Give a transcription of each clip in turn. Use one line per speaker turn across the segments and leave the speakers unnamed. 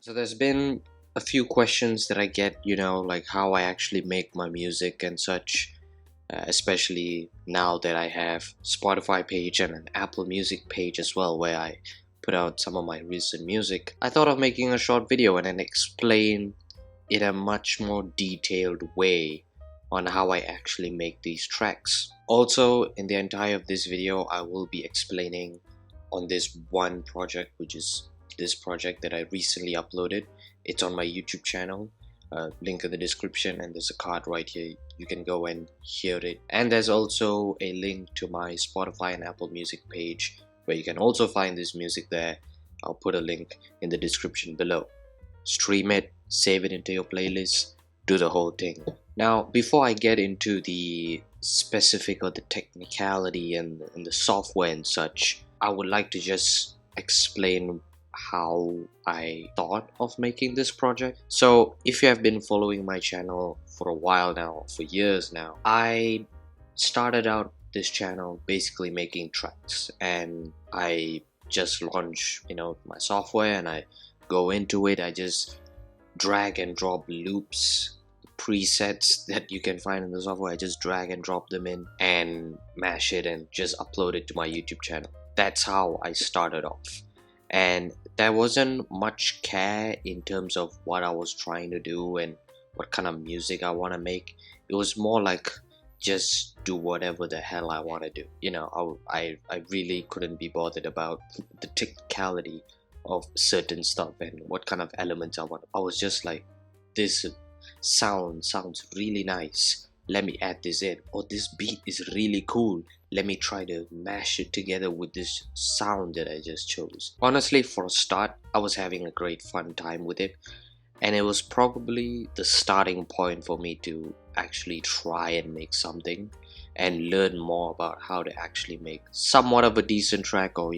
So there's been a few questions that I get, like how I actually make my music and such, especially now that I have Spotify page and an Apple Music page as well, where I put out some of my recent music. I thought of making a short video and then explain in a much more detailed way on how I actually make these tracks. Also, in the entire of this video, I will be explaining on this one project, which is this project that I recently uploaded. It's on my YouTube channel, link in the description, and there's a card right here. You can go and hear it. And there's also a link to my Spotify and Apple Music page where you can also find this music there. I'll put a link in the description below. Stream it, save it into your playlist, do the whole thing. Now, before I get into the specific or the technicality and the software and such, I would like to just explain how I thought of making this project. So if you have been following my channel for a while now, for years now, I started out this channel basically making tracks, and I just launch my software and I go into it. I just drag and drop loops, presets that you can find in the software. I just drag and drop them in and mash it and just upload it to my YouTube channel. That's how I started off, and there wasn't much care in terms of what I was trying to do and what kind of music I want to make. It was more like just do whatever the hell I want to do. I really couldn't be bothered about the technicality of certain stuff and what kind of elements I want. I was just like, this sounds really nice, let me add this in. Or this beat is really cool, let me try to mash it together with this sound that I just chose. Honestly, for a start, I was having a great fun time with it, and it was probably the starting point for me to actually try and make something and learn more about how to actually make somewhat of a decent track, or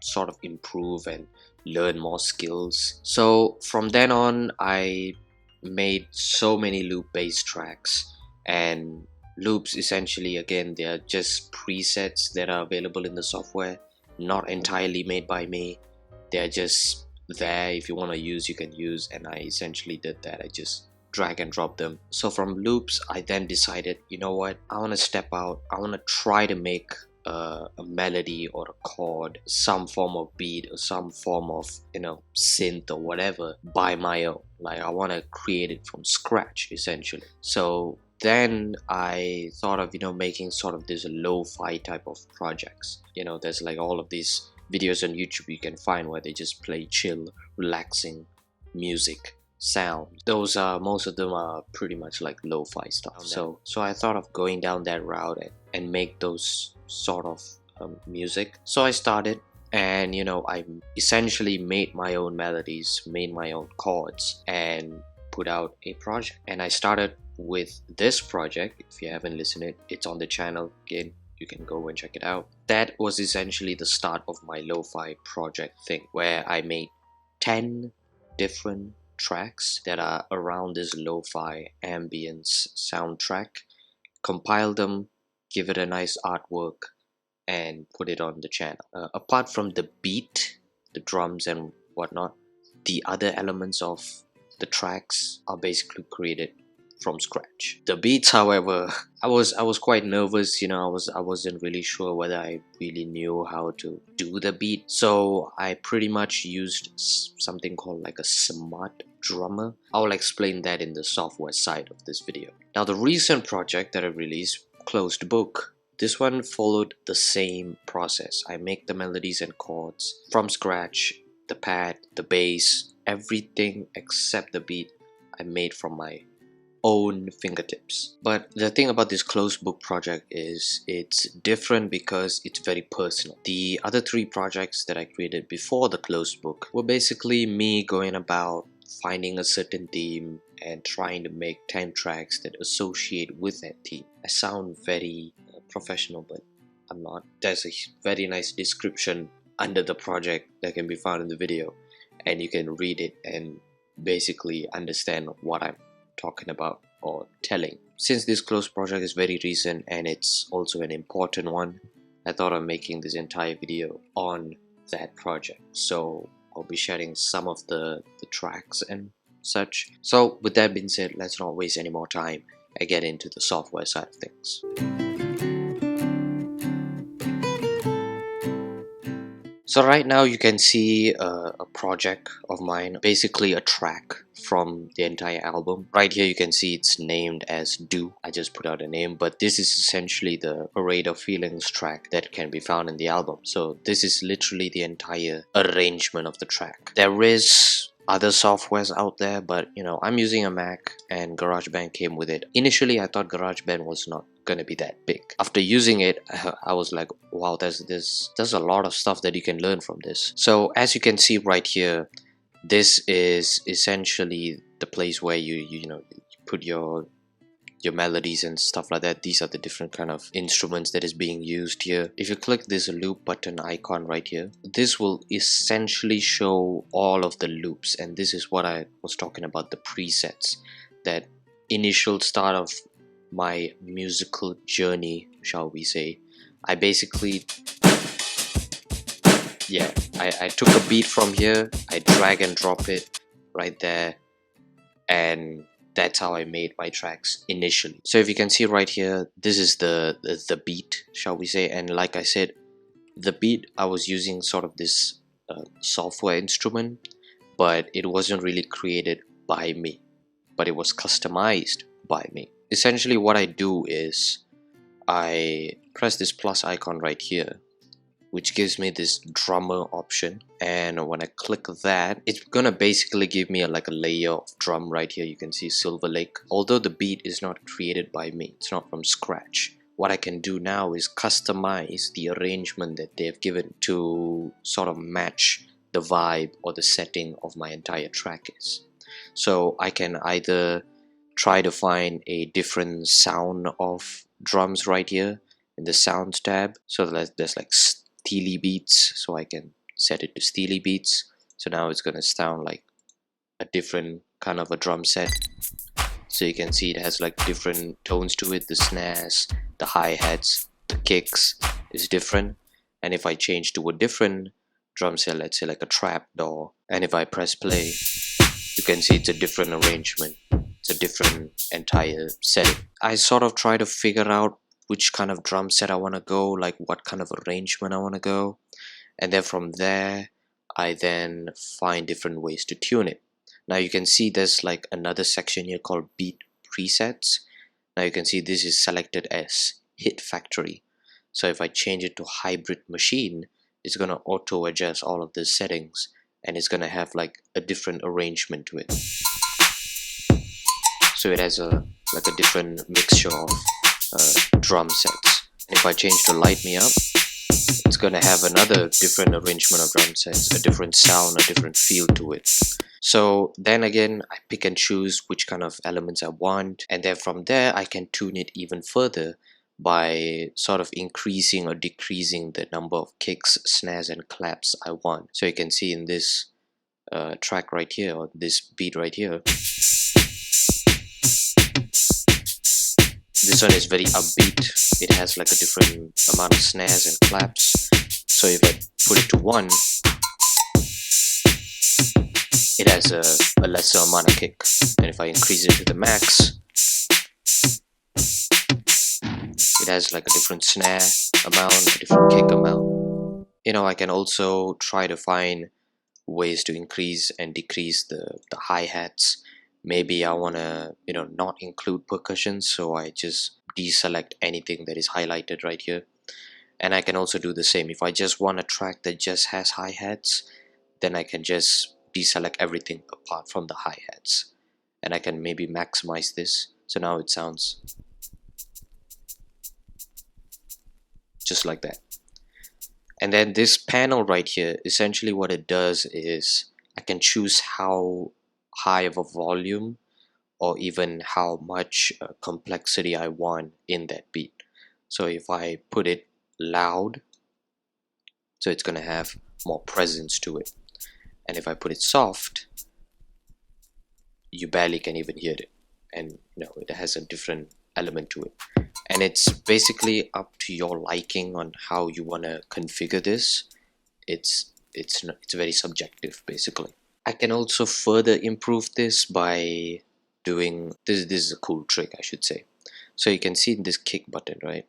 sort of improve and learn more skills. So from then on, I made so many loop based tracks. And loops, essentially, again, they are just presets that are available in the software, not entirely made by me. They are just there. If you want to use, you can use, and I essentially did that. I just drag and drop them. So from loops, I then decided, you know what, I want to step out. I want to try to make a melody or a chord, some form of beat or some form of synth or whatever by my own. Like, I want to create it from scratch, essentially. So then I thought of making sort of this lo-fi type of projects. There's like all of these videos on YouTube you can find where they just play chill, relaxing music sound. Those are, most of them are pretty much like lo-fi stuff. So I thought of going down that route and make those sort of music. So I started, and I essentially made my own melodies, made my own chords, and put out a project. And I started with this project. If you haven't listened to it, it's on the channel. Again, you can go and check it out. That was essentially the start of my lo-fi project thing, where I made 10 different tracks that are around this lo-fi ambience soundtrack, compile them, give it a nice artwork, and put it on the channel. Apart from the beat, the drums and whatnot, the other elements of the tracks are basically created from scratch. The beats, however, I was quite nervous. I wasn't really sure whether I really knew how to do the beat, so I pretty much used something called like a smart drummer. I'll explain that in the software side of this video. Now, the recent project that I released, Closed Book, this one followed the same process. I make the melodies and chords from scratch. The pad, the bass, everything except the beat I made from my own fingertips. But the thing about this Closed Book project is it's different because it's very personal. The other 3 projects that I created before the Closed Book were basically me going about finding a certain theme and trying to make 10 tracks that associate with that theme. I sound very professional, but I'm not. There's a very nice description under the project that can be found in the video, and you can read it and basically understand what I'm talking about or telling. Since this closed project is very recent and it's also an important one, I thought of making this entire video on that project. So I'll be sharing some of the tracks and such. So with that being said, let's not waste any more time and get into the software side of things. So right now you can see a project of mine, basically a track from the entire album. Right here you can see it's named as Do. I just put out a name, but this is essentially the Parade of Feelings track that can be found in the album. So this is literally the entire arrangement of the track. There is other softwares out there, but I'm using a Mac and GarageBand came with it. Initially I thought GarageBand was not gonna be that big. After using it, I was like, wow, there's a lot of stuff that you can learn from this. So as you can see right here, this is essentially the place where you put your melodies and stuff like that. These are the different kind of instruments that is being used here. If you click this loop button icon right here, this will essentially show all of the loops, and this is what I was talking about, the presets. That initial start of my musical journey, shall we say, I basically I took a beat from here, I drag and drop it right there, and that's how I made my tracks initially. So if you can see right here, this is the beat, shall we say, and like I said, the beat I was using sort of this software instrument, but it wasn't really created by me, but it was customized by me. Essentially what I do is I press this plus icon right here, which gives me this drummer option, and when I click that, it's gonna basically give me like a layer of drum right here. You can see Silver Lake. Although the beat is not created by me, it's not from scratch, what I can do now is customize the arrangement that they've given to sort of match the vibe or the setting of my entire track is. So I can either try to find a different sound of drums right here in the sounds tab. So there's like steely beats, so I can set it to steely beats. So now it's gonna sound like a different kind of a drum set. So you can see it has like different tones to it. The snares, the hi-hats, the kicks is different. And if I change to a different drum set, let's say like a trap door, and if I press play, you can see it's a different arrangement. It's a different entire setting. I sort of try to figure out which kind of drum set I want to go, like what kind of arrangement I want to go, and then from there I then find different ways to tune it. Now you can see there's like another section here called beat presets. Now you can see this is selected as hit factory. So if I change it to hybrid machine, it's gonna auto adjust all of the settings, and it's gonna have like a different arrangement to it. So it has a different mixture of drum sets. And if I change to light me up, it's gonna have another different arrangement of drum sets, a different sound, a different feel to it. So then again, I pick and choose which kind of elements I want, and then from there I can tune it even further by sort of increasing or decreasing the number of kicks, snares and claps I want. So you can see in this track right here, or this beat right here, this one is very upbeat. It has like a different amount of snares and claps. So if I put it to 1, it has a lesser amount of kick. And if I increase it to the max, it has like a different snare amount, a different kick amount. I can also try to find ways to increase and decrease the hi-hats. Maybe I want to not include percussion, so I just deselect anything that is highlighted right here. And I can also do the same. If I just want a track that just has hi-hats, then I can just deselect everything apart from the hi-hats, and I can maybe maximize this, so now it sounds just like that. And then this panel right here, essentially what it does is I can choose how high of a volume or even how much complexity I want in that beat. So if I put it loud, so it's gonna have more presence to it, and if I put it soft, you barely can even hear it, and it has a different element to it. And it's basically up to your liking on how you want to configure this. It's it's very subjective basically. I can also further improve this by doing this. This is a cool trick, I should say. So you can see this kick button, right?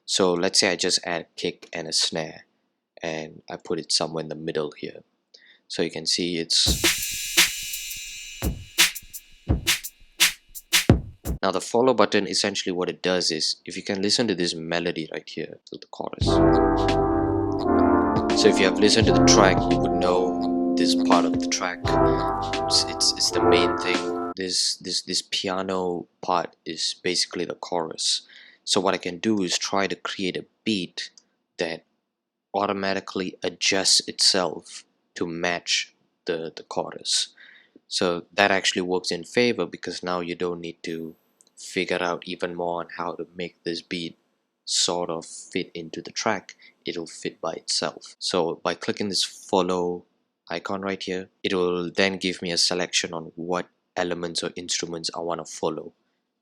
So let's say I just add kick and a snare, and I put it somewhere in the middle here. So you can see now the follow button, essentially what it does is, if you can listen to this melody right here, to the chorus. So if you have listened to the track, you would know this part of the track. It's the main thing. This piano part is basically the chorus. So what I can do is try to create a beat that automatically adjusts itself to match the chorus. So that actually works in favor, because now you don't need to figure out even more on how to make this beat sort of fit into the track. It'll fit by itself. So by clicking this follow icon right here, it will then give me a selection on what elements or instruments I want to follow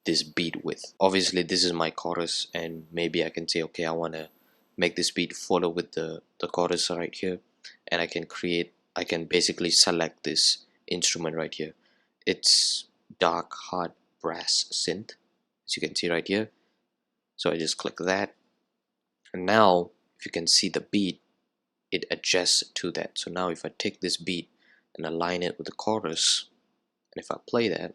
this beat with. Obviously this is my chorus, and maybe I can say, okay, I want to make this beat follow with the chorus right here, and I can basically select this instrument right here. It's dark hard brass synth, as you can see right here. So I just click that, and now if you can see the beat, it adjusts to that. So now if I take this beat and align it with the chorus, and if I play that,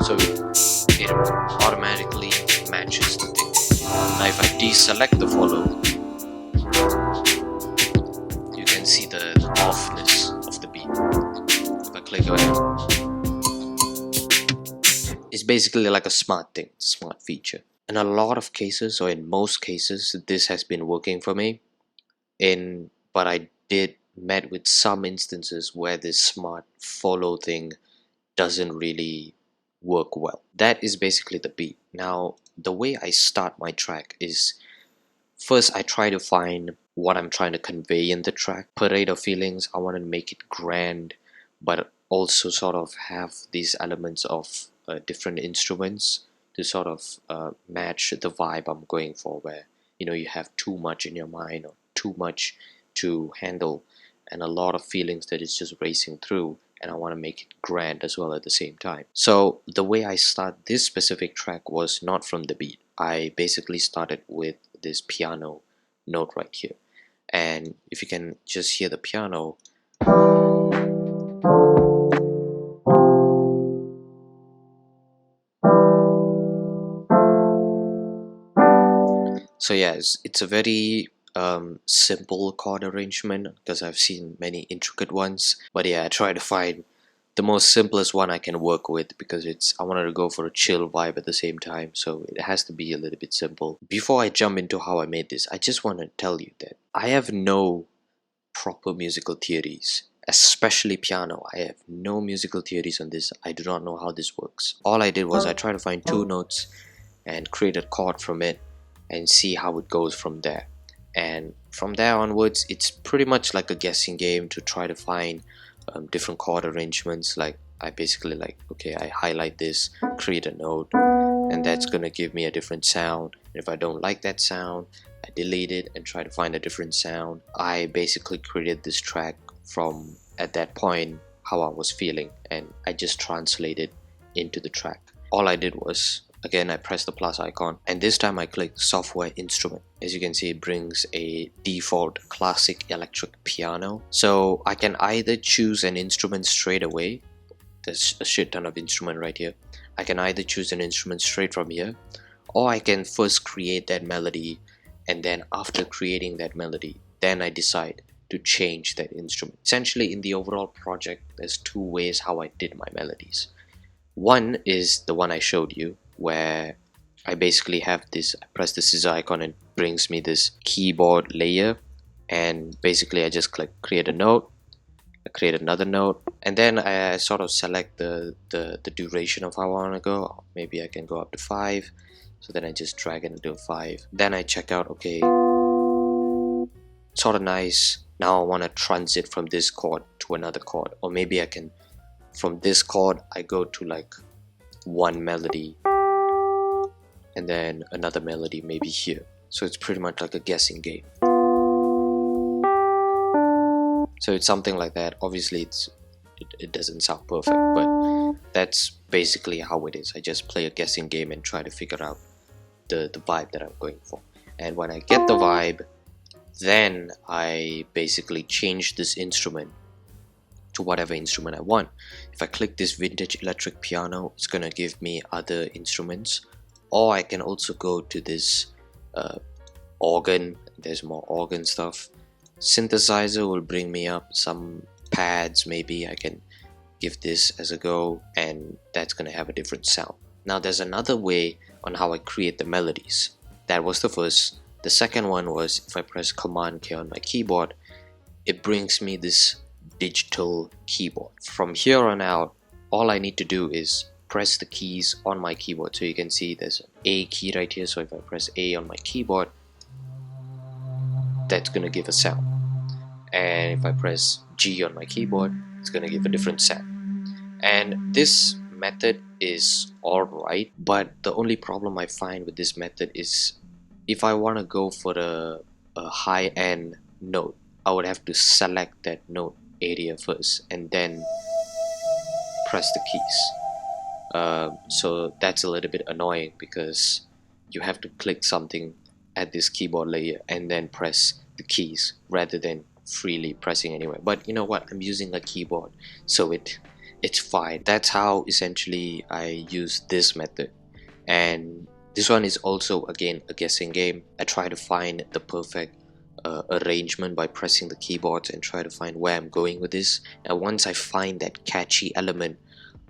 so it automatically matches the thing. Now if I deselect the follow, you can see the offness of the beat. If I click on it, it's basically like a smart thing, it's a smart feature. In a lot of cases, or in most cases, this has been working for me. But I did met with some instances where this smart follow thing doesn't really work well. That is basically the beat. Now the way I start my track is, first I try to find what I'm trying to convey in the track. Parade of feelings, I want to make it grand, but also sort of have these elements of different instruments to sort of match the vibe I'm going for, where you have too much in your mind or too much to handle, and a lot of feelings that is just racing through, and I want to make it grand as well at the same time. So the way I start this specific track was not from the beat. I basically started with this piano note right here, and if you can just hear the piano, so yeah, it's a very simple chord arrangement, because I've seen many intricate ones, but yeah, I try to find the most simplest one I can work with, because I wanted to go for a chill vibe at the same time, so it has to be a little bit simple. Before I jump into how I made this, I just want to tell you that I have no proper musical theories, especially piano. I have no musical theories on this. I do not know how this works. All I did was I tried to find two notes and create a chord from it and see how it goes from there. And from there onwards, it's pretty much like a guessing game to try to find different chord arrangements. Like I basically okay, I highlight this, create a note, and that's gonna give me a different sound. And if I don't like that sound, I delete it and try to find a different sound. I basically created this track from, at that point, how I was feeling, and I just translated into the track. All I did was, again, I pressed the plus icon, and this time I clicked software instrument. As you can see, it brings a default classic electric piano. So I can either choose an instrument straight away. There's a shit ton of instrument right here. I can either choose an instrument straight from here, or I can first create that melody, and then after creating that melody, then I decide to change that instrument. Essentially, in the overall project, there's two ways how I did my melodies. One is the one I showed you, where I basically have this, I press the scissor icon and it brings me this keyboard layer, and basically I just click create a note, I create another note, and then I sort of select the duration of how I want to go. Maybe I can go up to 5, so then I just drag it into 5. Then I check out, okay, sort of nice. Now I want to transit from this chord to another chord, or maybe I can, from this chord I go to like one melody, and then another melody maybe here. So it's pretty much like a guessing game. So it's something like that. Obviously it doesn't sound perfect, but that's basically how it is. I just play a guessing game and try to figure out the vibe that I'm going for. And when I get the vibe, then I basically change this instrument to whatever instrument I want. If I click this vintage electric piano, it's gonna give me other instruments, or I can also go to this organ. There's more organ stuff. Synthesizer will bring me up some pads. Maybe I can give this as a go, and that's gonna have a different sound. Now there's another way on how I create the melodies. That was the first. The second one was if I press Command K on my keyboard, it brings me this digital keyboard. From here on out, all I need to do is press the keys on my keyboard. So you can see there's an A key right here. So if I press A on my keyboard, that's gonna give a sound. And if I press G on my keyboard, it's gonna give a different sound. And this method is alright, but the only problem I find with this method is if I want to go for a high-end note, I would have to select that note area first and then press the keys. So that's a little bit annoying because you have to click something at this keyboard layer and then press the keys rather than freely pressing anywhere. But you know what, I'm using a keyboard, so it's fine. That's how essentially I use this method. And this one is also again a guessing game. I try to find the perfect arrangement by pressing the keyboards and try to find where I'm going with this. And once I find that catchy element,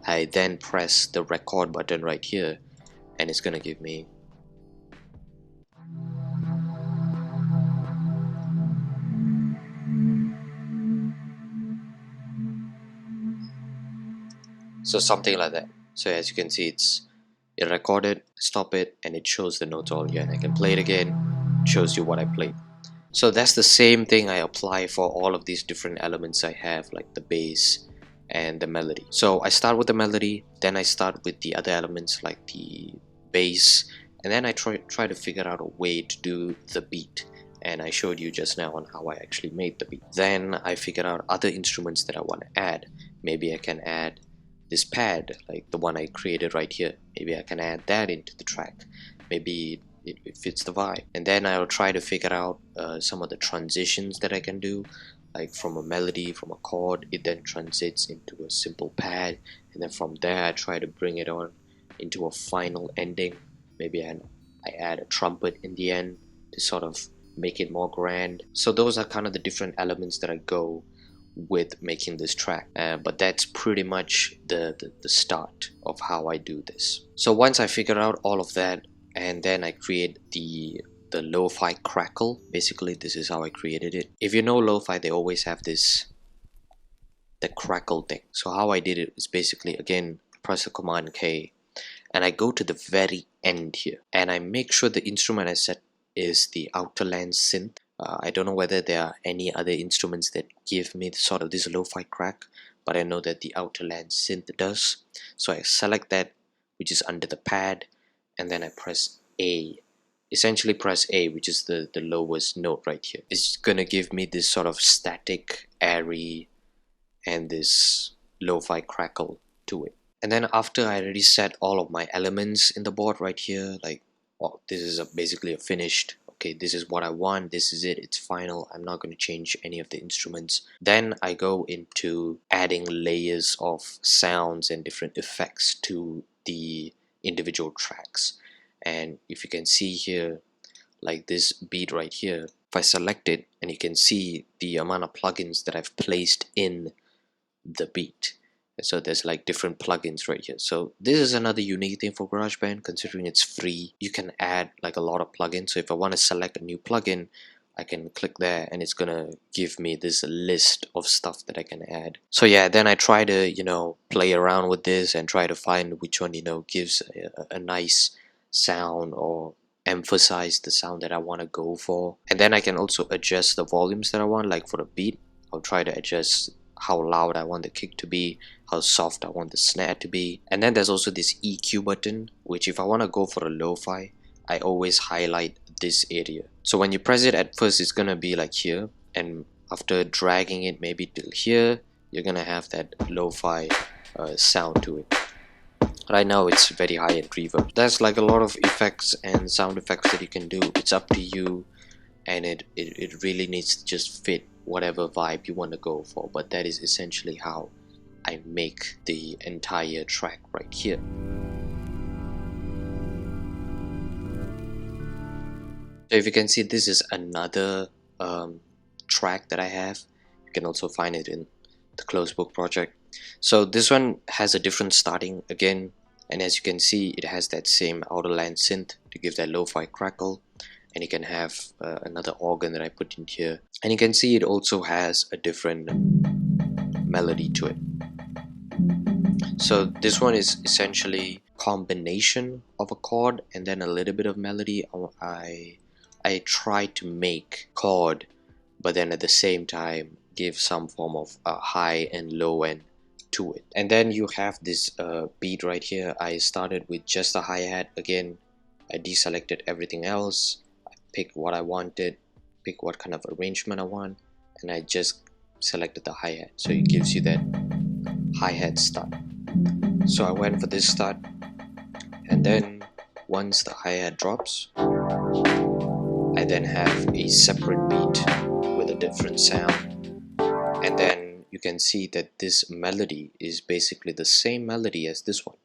I then press the record button right here, and it's gonna give me so something like that. So as you can see, it recorded, stop it, and it shows the notes all here, and I can play it again. It shows you what I played. So that's the same thing I apply for all of these different elements I have, like the bass and the melody. So I start with the melody, then I start with the other elements like the bass, and then I try to figure out a way to do the beat. And I showed you just now on how I actually made the beat. Then I figure out other instruments that I want to add. Maybe I can add this pad, like the one I created right here. Maybe I can add that into the track. Maybe it fits the vibe. And then I'll try to figure out some of the transitions that I can do, like from a melody, from a chord, it then transits into a simple pad, and then from there I try to bring it on into a final ending. Maybe I add a trumpet in the end to sort of make it more grand. So those are kind of the different elements that I go with making this track, but that's pretty much the start of how I do this. So once I figure out all of that, and then I create the lo-fi crackle. Basically this is how I created it. If you know lo-fi, they always have the crackle thing. So how I did it is basically, again, press the Command K and I go to the very end here and I make sure the instrument I set is the Outerland synth. I don't know whether there are any other instruments that give me sort of this lo-fi crack, but I know that the Outerland synth does. So I select that, which is under the pad, and then I press A. Essentially press A, which is the lowest note right here. It's gonna give me this sort of static, airy, and this lo-fi crackle to it. And then after I already set all of my elements in the board right here, like, well, this is basically a finished, okay, this is what I want, this is it, it's final, I'm not going to change any of the instruments. Then I go into adding layers of sounds and different effects to the individual tracks. And if you can see here, like this beat right here, if I select it, and you can see the amount of plugins that I've placed in the beat. So there's like different plugins right here. So this is another unique thing for GarageBand. Considering it's free, you can add like a lot of plugins. So if I want to select a new plugin, I can click there and it's gonna give me this list of stuff that I can add. So yeah, then I try to, you know, play around with this and try to find which one, you know, gives a nice sound or emphasize the sound that I want to go for. And then I can also adjust the volumes that I want. Like for a beat, I'll try to adjust how loud I want the kick to be, how soft I want the snare to be. And then there's also this EQ button, which if I want to go for a lo-fi, I always highlight this area. So when you press it at first, it's gonna be like here, and after dragging it maybe till here, you're gonna have that lo-fi sound to it. Right now it's very high in reverb. There's like a lot of effects and sound effects that you can do. It's up to you, and it really needs to just fit whatever vibe you want to go for. But that is essentially how I make the entire track right here. So if you can see, this is another track that I have. You can also find it in the closed book project. So this one has a different starting again, and as you can see, it has that same Outerland synth to give that lo-fi crackle, and you can have another organ that I put in here, and you can see it also has a different melody to it. So this one is essentially combination of a chord and then a little bit of melody. I try to make chord, but then at the same time give some form of high and low end to it. And then you have this beat right here. I started with just a hi-hat. Again, I deselected everything else. I picked what I wanted, pick what kind of arrangement I want, and I just selected the hi-hat. So it gives you that hi-hat start. So I went for this start, and then once the hi-hat drops, I then have a separate beat with a different sound, and then you can see that this melody is basically the same melody as this one,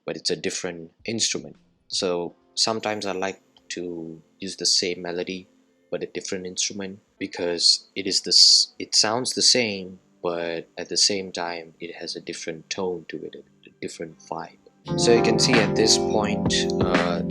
but it's a different instrument. So sometimes I like to use the same melody but a different instrument, because it sounds the same, but at the same time it has a different tone to it, a different vibe. So you can see at this point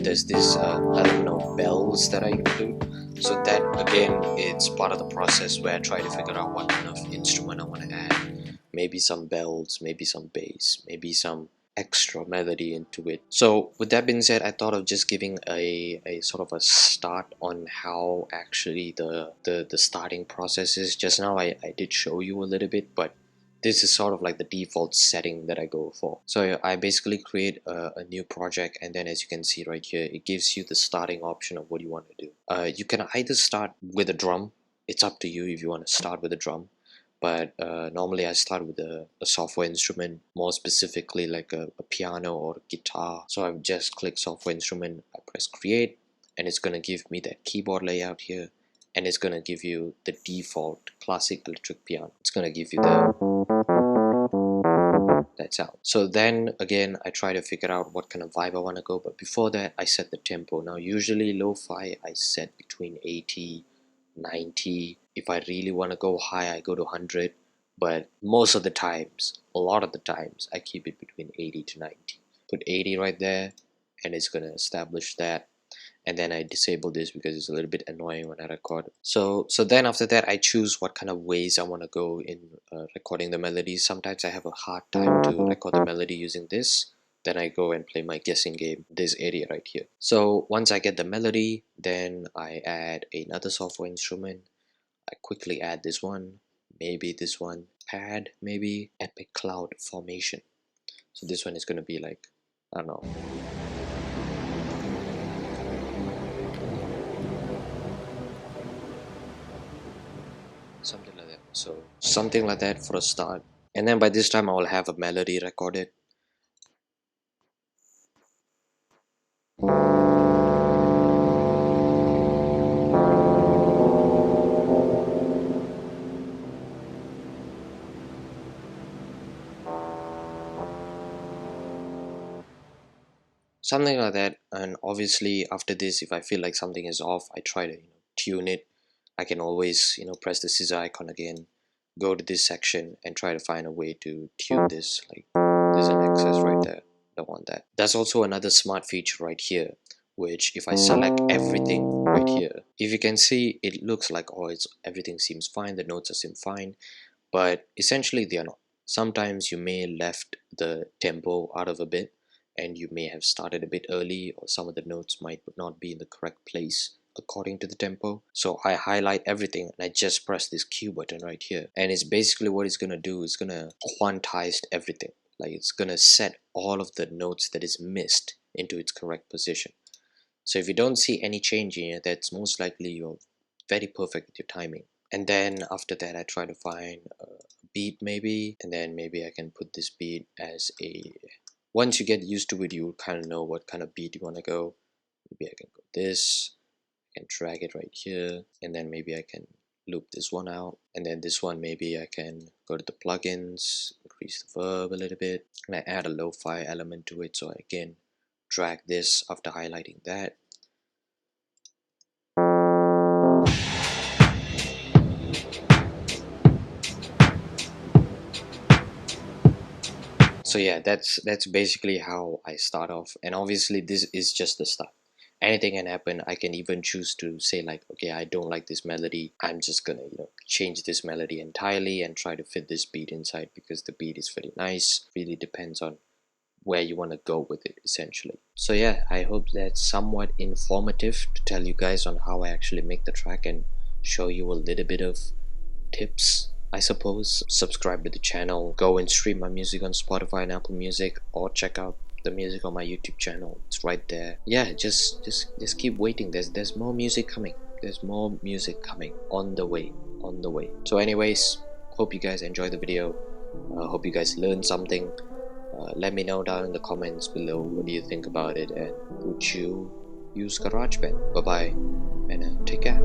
there's this I don't know, bells that I include. So that again, it's part of the process where I try to figure out what kind of instrument I want to add. Maybe some bells, maybe some bass, maybe some extra melody into it. So with that being said, I thought of just giving a sort of a start on how actually the starting process is. Just now I did show you a little bit, but this is sort of like the default setting that I go for. So I basically create a new project, and then as you can see right here, it gives you the starting option of what you want to do. You can either start with a drum. It's up to you if you want to start with a drum, but normally I start with a software instrument, more specifically like a piano or guitar. So I just click software instrument, I press create, and it's going to give me that keyboard layout here, and it's going to give you the default classic electric piano. It's going to give you that sound. So then again, I try to figure out what kind of vibe I want to go, but before that I set the tempo. Now usually lo-fi I set between 80, 90. If I really want to go high, I go to 100, but most of the times, a lot of the times, I keep it between 80 to 90. Put 80 right there, and it's going to establish that. And then I disable this because it's a little bit annoying when I record. So then after that, I choose what kind of ways I want to go in recording the melodies. Sometimes I have a hard time to record the melody using this. Then I go and play my guessing game, this area right here. So once I get the melody, then I add another software instrument. I quickly add this one, maybe this one, pad, maybe epic cloud formation. So this one is going to be like, I don't know, something like that. So something like that for a start, and then by this time I will have a melody recorded. Something like that. And obviously after this, if I feel like something is off, I try to tune it. I can always press the scissor icon again, go to this section and try to find a way to tune this. Like there's an excess right there, don't want that. That's also another smart feature right here, which if I select everything right here, if you can see, it looks like, oh, it's everything seems fine, the notes seem fine, but essentially they are not. Sometimes you may left the tempo out of a bit, and you may have started a bit early, or some of the notes might not be in the correct place according to the tempo. So I highlight everything and I just press this Q button right here, and it's basically what it's gonna do is gonna quantize everything. Like it's gonna set all of the notes that is missed into its correct position. So if you don't see any change in it, that's most likely you're very perfect with your timing. And then after that, I try to find a beat maybe, and then maybe I can put this beat as a, once you get used to it, you kind of know what kind of beat you want to go. Maybe I can go this, I can drag it right here, and then maybe I can loop this one out, and then this one maybe I can go to the plugins, increase the verb a little bit, and I add a lo-fi element to it. So I again drag this after highlighting that. So yeah, that's basically how I start off, and obviously this is just the start. Anything can happen. I can even choose to say like, okay, I don't like this melody, I'm just gonna, change this melody entirely and try to fit this beat inside, because the beat is very nice. Really depends on where you want to go with it, essentially. So yeah, I hope that's somewhat informative to tell you guys on how I actually make the track and show you a little bit of tips, I suppose. Subscribe to the channel, go and stream my music on Spotify and Apple Music, or check out the music on my YouTube channel. It's right there. Yeah, just keep waiting. There's more music coming. There's more music coming on the way. So anyways, hope you guys enjoy the video. Hope you guys learned something. Let me know down in the comments below, what do you think about it, and would you use GarageBand? Bye bye, and take care.